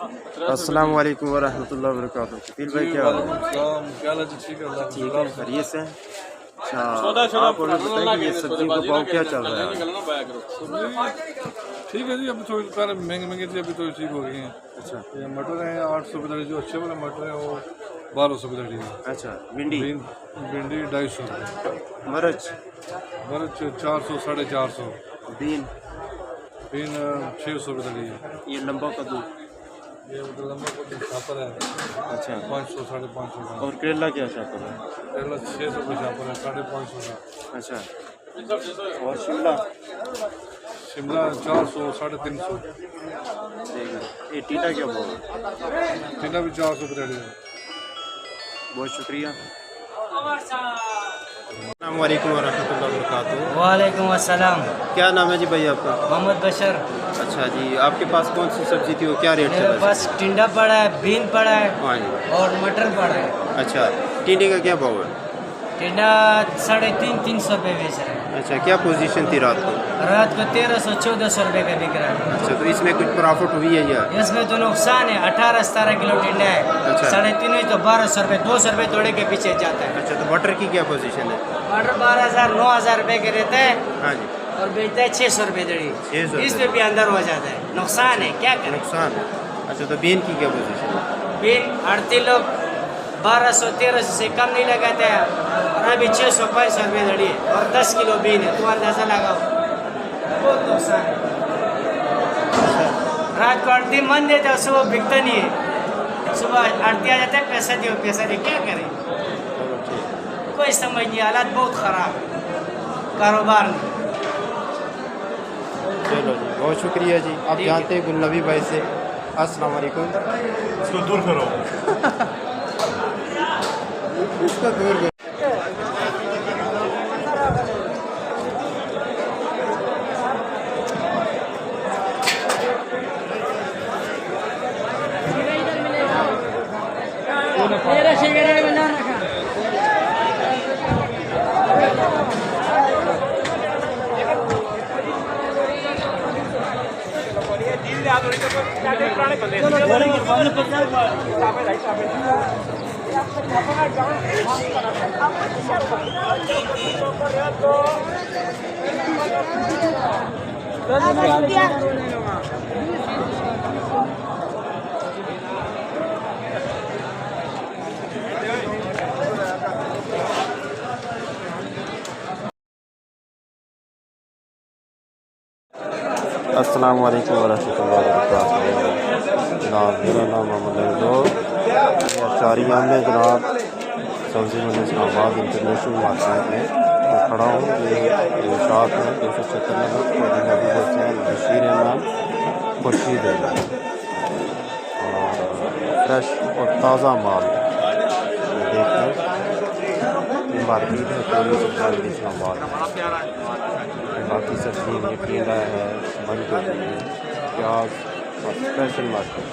अस्सलाम वालेकुम वरहमतुल्लाहि वबरकातुहू। शकील भाई क्या हाल है? ठीक है, ठीक है, खैरियत से। अच्छा, आप हमें बताएं कि ये सब्जी का भाव क्या चल रहा है? ठीक है जी। अभी थोड़ी पहले महंगी महंगी थी, अभी तो ठीक हो गई हैं। अच्छा ये मटर है 800 रुपये दड़ी, जो अच्छे वाले मटर है वो 1200 रुपये दड़ी है। अच्छा, भिंडी भिंडी 250 रुपये, मरच मरच 400 450, बीन बीन 600 रुपये दड़ी है। ये लंबा कद्दू। ये लंबा कोटी छापर है अच्छा, 500 550 का। और करेला क्या शापर है? केरला 600 रुपये छापर है 550 का। अच्छा, और शिमला शिमला 400 350। ठीक है। ये टीटा क्या भाव है? टीला भी 400 रुपये दड़ी है। बहुत शुक्रिया। अस्सलाम वालेकुम वरहमतुल्लाहि वबरकातुहू। वालेकुम अस्सलाम। क्या नाम है जी भाई आपका? मोहम्मद बशर। अच्छा जी, आपके पास कौन सी सब्जी थी, वो क्या रेट मेरे है? पास टिंडा पड़ा है, बीन पड़ा है हाँ जी। और मटर पड़ा है। अच्छा, टीडे का क्या भाव है? टिंडा 350 रुपये बेच रहे हैं। अच्छा, क्या पोजीशन थी रात को? रात को 1300 1400 रुपये का बिक रहा है। अच्छा, तो इसमें कुछ प्रॉफिट हुई है या? इसमें तो नुकसान है। 18-17 किलो टिंडा है। अच्छा। 3.5 तो 1200 रुपये, 200 रुपये थोड़े के पीछे जाता है। अच्छा, तो मटर की क्या पोजीशन है? मटर 12,000-9,000 रुपये के रहता है हाँ जी, और बेचता है 600 रुपये दड़ी। 600 इसमें भी अंदर हो जाता है। नुकसान है, क्या करें। नुकसान है। अच्छा, तो बीन की क्या पोजीशन है? बीन आड़ती लोग 1200-1300 से कम नहीं लगाते हैं और अभी 600-500 रुपये दड़ी है और 10 किलो बीन है, तो अंदाज़ा लगाओ। बहुत नुकसान है। रात को आड़ती मन देते हैं, सुबह बिकता नहीं है। सुबह आड़ती आ जाता है, पैसा दियो क्या करें। चलो ठीक। कोई समझ नहीं, हालात बहुत ख़राब है, कारोबार नहीं। चलो जी, बहुत शुक्रिया जी। आप ठीक जानते हैं गुलनबी भाई से। अस्सलाम वालेकुम। इसको दूर करो। इसको दूर करो। अस्सलाम वालेकुम वरहमतुल्लाहि वबरकातुहू। जनाब, मेरा नाम मोहम्मद अजोर, चारिया में जनाब सब्ज़ी मंडी इस्लामाबाद इंटरनेशनल मार्केट में मैं खड़ा हूँ। ये शॉप है 276 नंबर को नबी बोलते हैं, बशीर अहमद खुर्शीद है और फ्रेश और ताज़ा माल देखकर मार्केट है पूरी सब्जी इस्लामाबाद। बाकी सब्जी में टीला है, बंद गोभी है, प्याज और स्पेशल मार्केट।